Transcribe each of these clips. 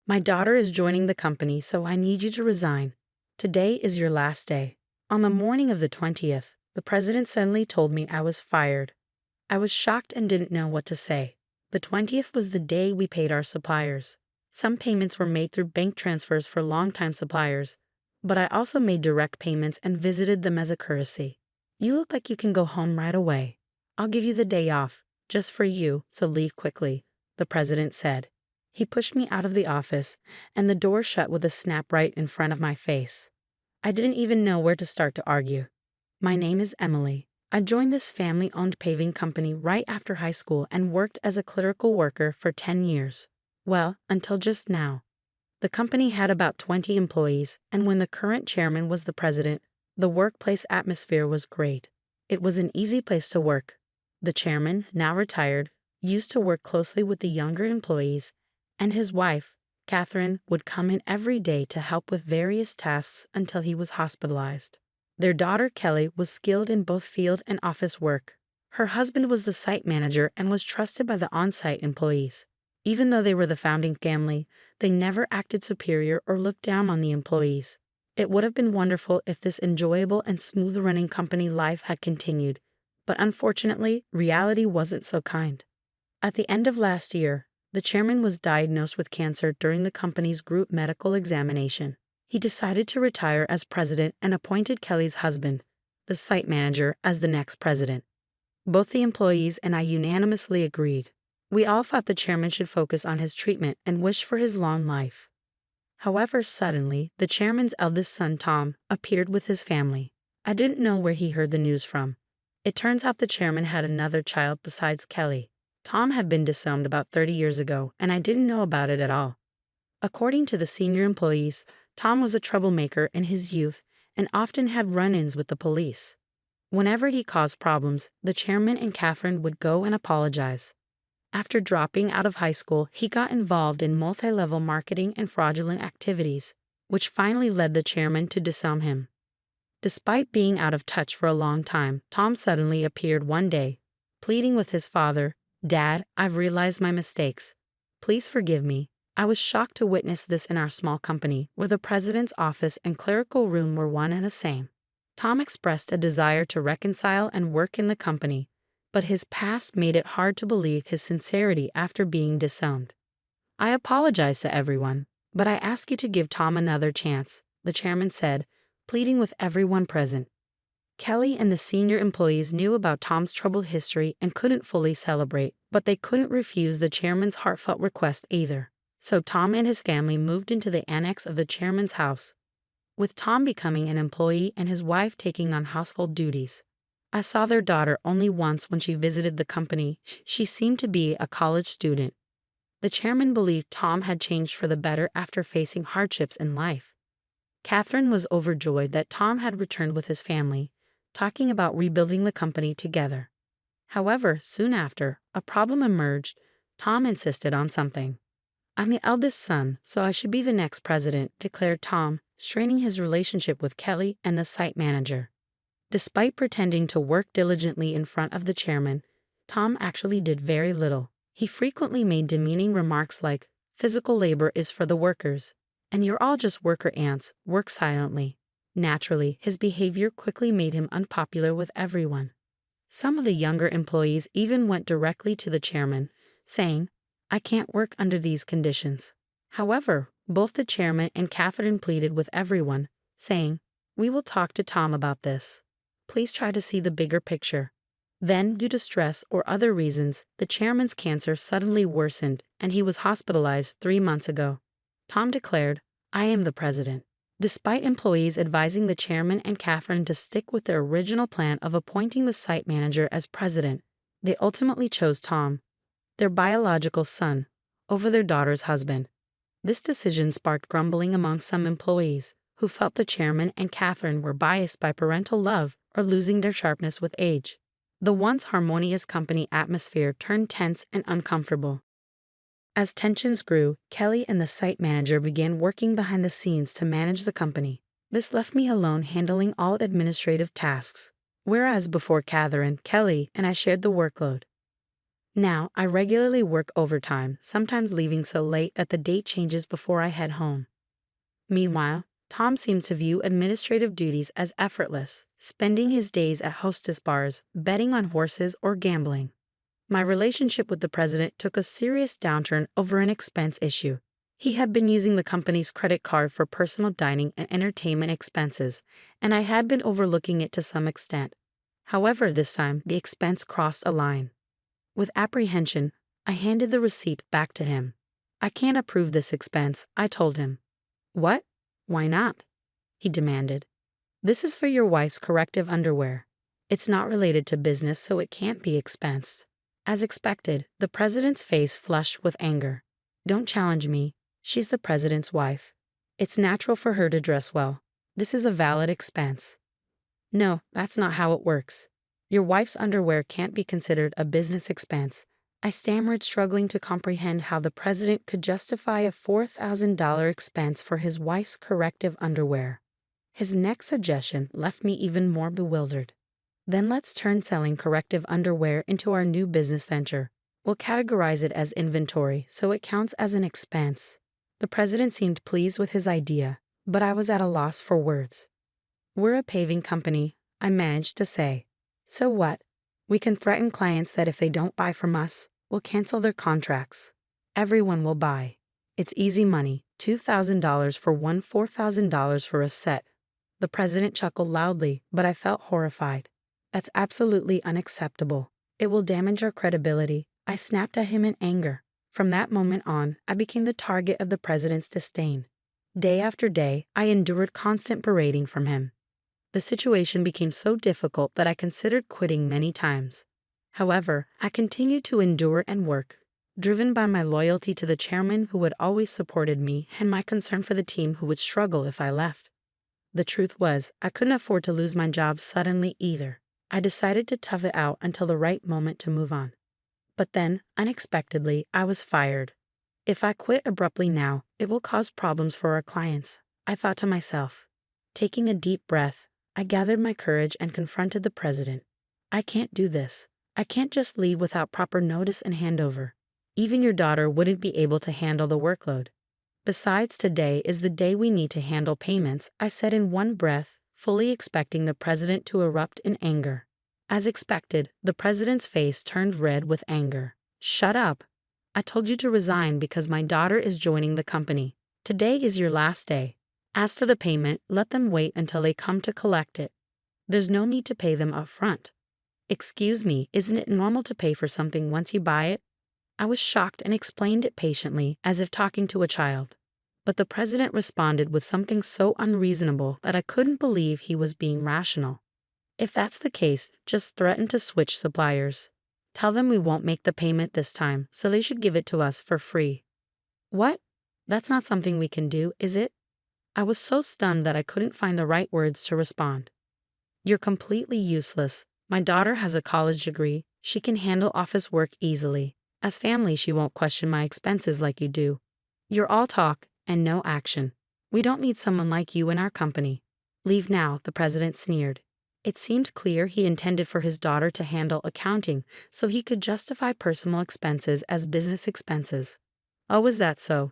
My daughter is joining the company, so I need you to resign. Today is your last day." On the morning of the 20th, the president suddenly told me I was fired. I was shocked and didn't know what to say. The 20th was the day we paid our suppliers. Some payments were made through bank transfers for longtime suppliers, but I also made direct payments and visited them as a courtesy. "You look like you can go home right away. I'll give you the day off, just for you, so leave quickly," the president said. He pushed me out of the office, and the door shut with a snap right in front of my face. I didn't even know where to start to argue. "My name is Emily. I joined this family-owned paving company right after high school and worked as a clerical worker for 10 years. Well, until just now. The company had about 20 employees, and when the current chairman was the president, the workplace atmosphere was great. It was an easy place to work. The chairman, now retired, used to work closely with the younger employees, and his wife, Catherine, would come in every day to help with various tasks until he was hospitalized. Their daughter Kelly was skilled in both field and office work. Her husband was the site manager and was trusted by the on-site employees. Even though they were the founding family, they never acted superior or looked down on the employees. It would have been wonderful if this enjoyable and smooth-running company life had continued, but unfortunately, reality wasn't so kind. At the end of last year, the chairman was diagnosed with cancer during the company's group medical examination. He decided to retire as president and appointed Kelly's husband, the site manager, as the next president. Both the employees and I unanimously agreed. We all thought the chairman should focus on his treatment and wished for his long life. However, suddenly, the chairman's eldest son, Tom, appeared with his family. I didn't know where he heard the news from. It turns out the chairman had another child besides Kelly. Tom had been disowned about 30 years ago, and I didn't know about it at all. According to the senior employees, Tom was a troublemaker in his youth and often had run-ins with the police. Whenever he caused problems, the chairman and Catherine would go and apologize. After dropping out of high school, he got involved in multi-level marketing and fraudulent activities, which finally led the chairman to disown him. Despite being out of touch for a long time, Tom suddenly appeared one day, pleading with his father, "Dad, I've realized my mistakes. Please forgive me." I was shocked to witness this in our small company, where the president's office and clerical room were one and the same. Tom expressed a desire to reconcile and work in the company, but his past made it hard to believe his sincerity after being disowned. "I apologize to everyone, but I ask you to give Tom another chance," the chairman said, pleading with everyone present. Kelly and the senior employees knew about Tom's troubled history and couldn't fully celebrate, but they couldn't refuse the chairman's heartfelt request either. So Tom and his family moved into the annex of the chairman's house, with Tom becoming an employee and his wife taking on household duties. I saw their daughter only once when she visited the company. She seemed to be a college student. The chairman believed Tom had changed for the better after facing hardships in life. Catherine was overjoyed that Tom had returned with his family, talking about rebuilding the company together. However, soon after, a problem emerged. Tom insisted on something. "I'm the eldest son, so I should be the next president," declared Tom, straining his relationship with Kelly and the site manager. Despite pretending to work diligently in front of the chairman, Tom actually did very little. He frequently made demeaning remarks like, "Physical labor is for the workers, and you're all just worker ants, work silently." Naturally, his behavior quickly made him unpopular with everyone. Some of the younger employees even went directly to the chairman, saying, "I can't work under these conditions." However, both the chairman and Catherine pleaded with everyone, saying, "We will talk to Tom about this. Please try to see the bigger picture." Then, due to stress or other reasons, the chairman's cancer suddenly worsened and he was hospitalized 3 months ago. Tom declared, "I am the president." Despite employees advising the chairman and Catherine to stick with their original plan of appointing the site manager as president, they ultimately chose Tom, their biological son, over their daughter's husband. This decision sparked grumbling among some employees, who felt the chairman and Catherine were biased by parental love or losing their sharpness with age. The once harmonious company atmosphere turned tense and uncomfortable. As tensions grew, Kelly and the site manager began working behind the scenes to manage the company. This left me alone handling all administrative tasks, whereas before Catherine, Kelly, and I shared the workload. Now, I regularly work overtime, sometimes leaving so late that the date changes before I head home. Meanwhile, Tom seemed to view administrative duties as effortless, spending his days at hostess bars, betting on horses, or gambling. My relationship with the president took a serious downturn over an expense issue. He had been using the company's credit card for personal dining and entertainment expenses, and I had been overlooking it to some extent. However, this time, the expense crossed a line. With apprehension, I handed the receipt back to him. "I can't approve this expense," I told him. "What? Why not?" he demanded. "This is for your wife's corrective underwear. It's not related to business, so it can't be expensed." As expected, the president's face flushed with anger. "Don't challenge me. She's the president's wife. It's natural for her to dress well. This is a valid expense." "No, that's not how it works. Your wife's underwear can't be considered a business expense." I stammered, struggling to comprehend how the president could justify a $4,000 expense for his wife's corrective underwear. His next suggestion left me even more bewildered. "Then let's turn selling corrective underwear into our new business venture. We'll categorize it as inventory, so it counts as an expense." The president seemed pleased with his idea, but I was at a loss for words. "We're a paving company," I managed to say. "So what? We can threaten clients that if they don't buy from us, we'll cancel their contracts. Everyone will buy. It's easy money, $2,000 for one, $4,000 for a set." The president chuckled loudly, but I felt horrified. "That's absolutely unacceptable. It will damage our credibility." I snapped at him in anger. From that moment on, I became the target of the president's disdain. Day after day, I endured constant berating from him. The situation became so difficult that I considered quitting many times. However, I continued to endure and work, driven by my loyalty to the chairman who had always supported me and my concern for the team who would struggle if I left. The truth was, I couldn't afford to lose my job suddenly either. I decided to tough it out until the right moment to move on. But then, unexpectedly, I was fired. If I quit abruptly now, it will cause problems for our clients, I thought to myself. Taking a deep breath, I gathered my courage and confronted the president. "I can't do this. I can't just leave without proper notice and handover. Even your daughter wouldn't be able to handle the workload. Besides, today is the day we need to handle payments," I said in one breath, fully expecting the president to erupt in anger. As expected, the president's face turned red with anger. "Shut up. I told you to resign because my daughter is joining the company. Today is your last day. As for the payment, let them wait until they come to collect it. There's no need to pay them up front." "Excuse me, isn't it normal to pay for something once you buy it?" I was shocked and explained it patiently, as if talking to a child. But the president responded with something so unreasonable that I couldn't believe he was being rational. "If that's the case, just threaten to switch suppliers. Tell them we won't make the payment this time, so they should give it to us for free." "What? That's not something we can do, is it?" I was so stunned that I couldn't find the right words to respond. "You're completely useless. My daughter has a college degree. She can handle office work easily. As family, she won't question my expenses like you do. You're all talk and no action. We don't need someone like you in our company. Leave now," the president sneered. It seemed clear he intended for his daughter to handle accounting so he could justify personal expenses as business expenses. "Oh, is that so?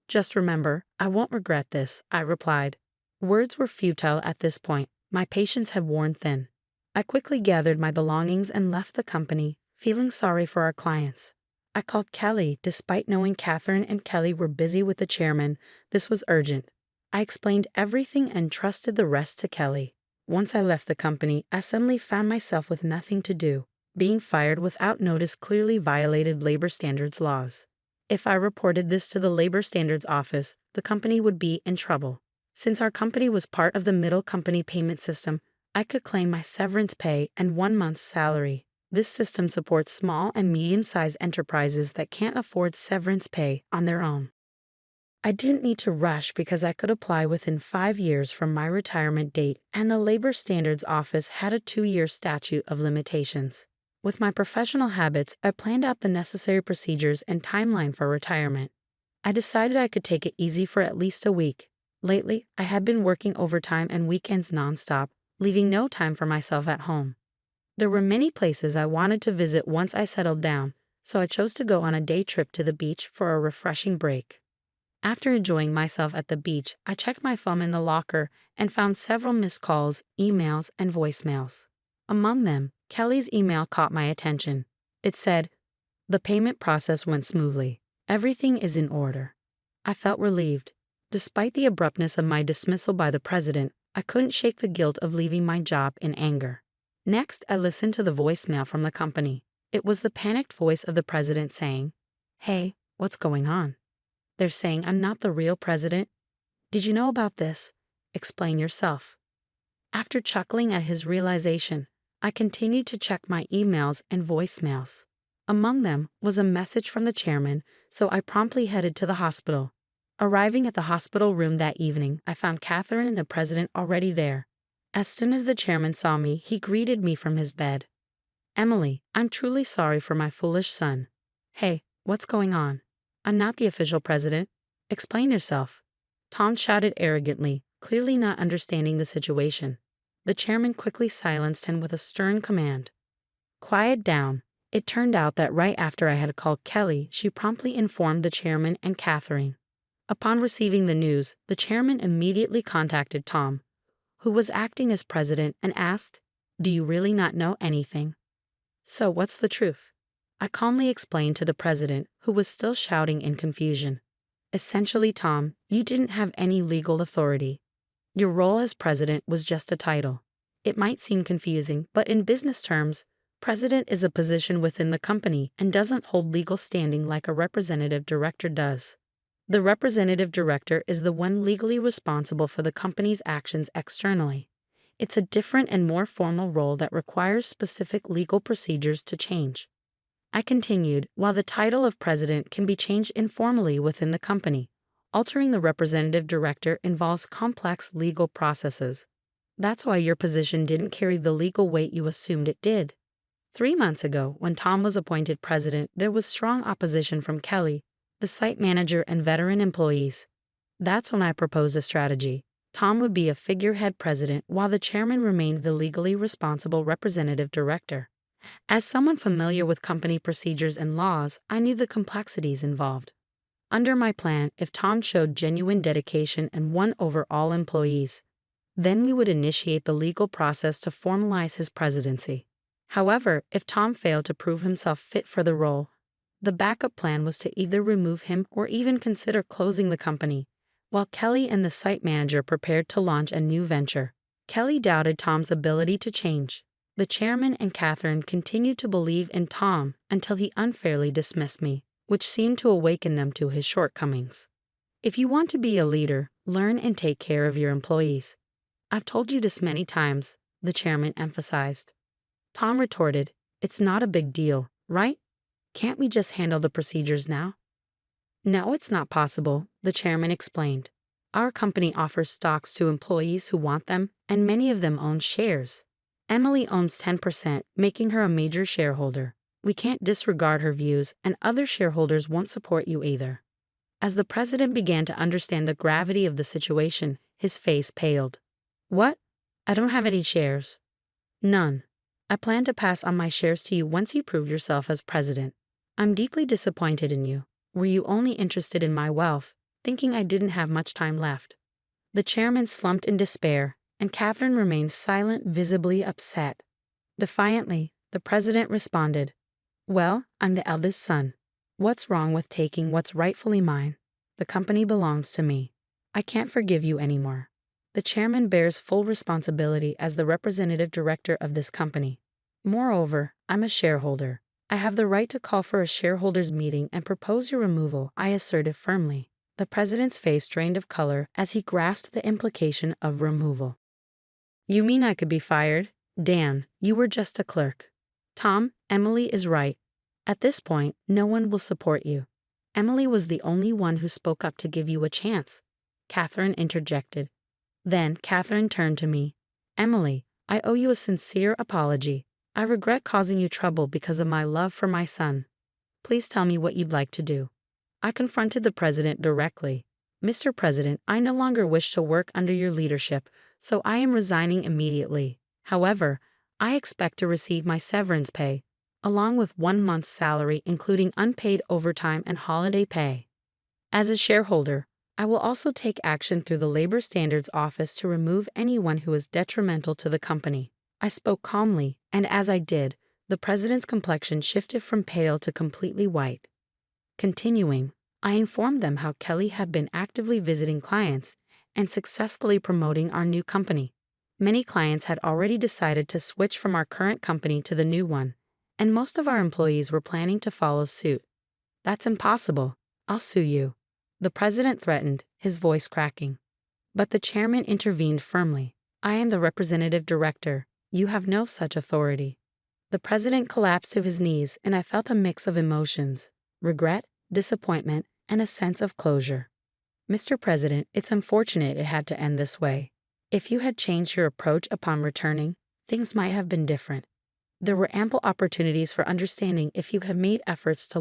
Just remember, I won't regret this," I replied. Words were futile at this point. My patience had worn thin. I quickly gathered my belongings and left the company, feeling sorry for our clients. I called Kelly, despite knowing Catherine and Kelly were busy with the chairman. This was urgent. I explained everything and trusted the rest to Kelly. Once I left the company, I suddenly found myself with nothing to do. Being fired without notice clearly violated labor standards laws. If I reported this to the Labor Standards Office, the company would be in trouble. Since our company was part of the middle company payment system, I could claim my severance pay and 1 month's salary. This system supports small and medium-sized enterprises that can't afford severance pay on their own. I didn't need to rush because I could apply within 5 years from my retirement date, and the Labor Standards Office had a 2-year statute of limitations. With my professional habits, I planned out the necessary procedures and timeline for retirement. I decided I could take it easy for at least a week. Lately, I had been working overtime and weekends nonstop, leaving no time for myself at home. There were many places I wanted to visit once I settled down, so I chose to go on a day trip to the beach for a refreshing break. After enjoying myself at the beach, I checked my phone in the locker and found several missed calls, emails, and voicemails. Among them, Kelly's email caught my attention. It said, "The payment process went smoothly. Everything is in order." I felt relieved. Despite the abruptness of my dismissal by the president, I couldn't shake the guilt of leaving my job in anger. Next, I listened to the voicemail from the company. It was the panicked voice of the president saying, "Hey, what's going on? They're saying I'm not the real president. Did you know about this? Explain yourself." After chuckling at his realization, I continued to check my emails and voicemails. Among them was a message from the chairman, so I promptly headed to the hospital. Arriving at the hospital room that evening, I found Catherine and the president already there. As soon as the chairman saw me, he greeted me from his bed. "Emily, I'm truly sorry for my foolish son." "Hey, what's going on? I'm not the official president. Explain yourself." Tom shouted arrogantly, clearly not understanding the situation. The chairman quickly silenced him with a stern command. "Quiet down." It turned out that right after I had called Kelly, she promptly informed the chairman and Catherine. Upon receiving the news, the chairman immediately contacted Tom, who was acting as president, and asked, "Do you really not know anything? So what's the truth?" I calmly explained to the president, who was still shouting in confusion. "Essentially, Tom, you didn't have any legal authority. Your role as president was just a title. It might seem confusing, but in business terms, president is a position within the company and doesn't hold legal standing like a representative director does. The representative director is the one legally responsible for the company's actions externally. It's a different and more formal role that requires specific legal procedures to change." I continued, "While the title of president can be changed informally within the company, altering the representative director involves complex legal processes. That's why your position didn't carry the legal weight you assumed it did." 3 months ago, when Tom was appointed president, there was strong opposition from Kelly, the site manager, and veteran employees. That's when I proposed a strategy. Tom would be a figurehead president while the chairman remained the legally responsible representative director. As someone familiar with company procedures and laws, I knew the complexities involved. Under my plan, if Tom showed genuine dedication and won over all employees, then we would initiate the legal process to formalize his presidency. However, if Tom failed to prove himself fit for the role, the backup plan was to either remove him or even consider closing the company, while Kelly and the site manager prepared to launch a new venture. Kelly doubted Tom's ability to change. The chairman and Catherine continued to believe in Tom until he unfairly dismissed me, which seemed to awaken them to his shortcomings. "If you want to be a leader, learn and take care of your employees. I've told you this many times," the chairman emphasized. Tom retorted, "It's not a big deal, right? Can't we just handle the procedures now?" "No, it's not possible," the chairman explained. "Our company offers stocks to employees who want them, and many of them own shares. Emily owns 10%, making her a major shareholder. We can't disregard her views, and other shareholders won't support you either." As the president began to understand the gravity of the situation, his face paled. "What? I don't have any shares." "None. I plan to pass on my shares to you once you prove yourself as president. I'm deeply disappointed in you. Were you only interested in my wealth, thinking I didn't have much time left?" The chairman slumped in despair, and Catherine remained silent, visibly upset. Defiantly, the president responded, "Well, I'm the eldest son. What's wrong with taking what's rightfully mine? The company belongs to me. I can't forgive you anymore. The chairman bears full responsibility as the representative director of this company. Moreover, I'm a shareholder. I have the right to call for a shareholders' meeting and propose your removal," I asserted firmly. The president's face drained of color as he grasped the implication of removal. "You mean I could be fired? Dan, you were just a clerk." "Tom, Emily is right. At this point, no one will support you. Emily was the only one who spoke up to give you a chance," Catherine interjected. Then Catherine turned to me. "Emily, I owe you a sincere apology. I regret causing you trouble because of my love for my son. Please tell me what you'd like to do." I confronted the president directly. "Mr. President, I no longer wish to work under your leadership, so I am resigning immediately. However, I expect to receive my severance pay, along with 1 month's salary, including unpaid overtime and holiday pay. As a shareholder, I will also take action through the Labor Standards Office to remove anyone who is detrimental to the company. I spoke calmly, and as I did, the president's complexion shifted from pale to completely white. Continuing, I informed them how Kelly had been actively visiting clients and successfully promoting our new company. Many clients had already decided to switch from our current company to the new one, and most of our employees were planning to follow suit. "That's impossible. I'll sue you," the president threatened, his voice cracking. But the chairman intervened firmly. "I am the representative director. You have no such authority." The president collapsed to his knees, and I felt a mix of emotions: regret, disappointment, and a sense of closure. "Mr. President, it's unfortunate it had to end this way. If you had changed your approach upon returning, things might have been different. There were ample opportunities for understanding if you had made efforts to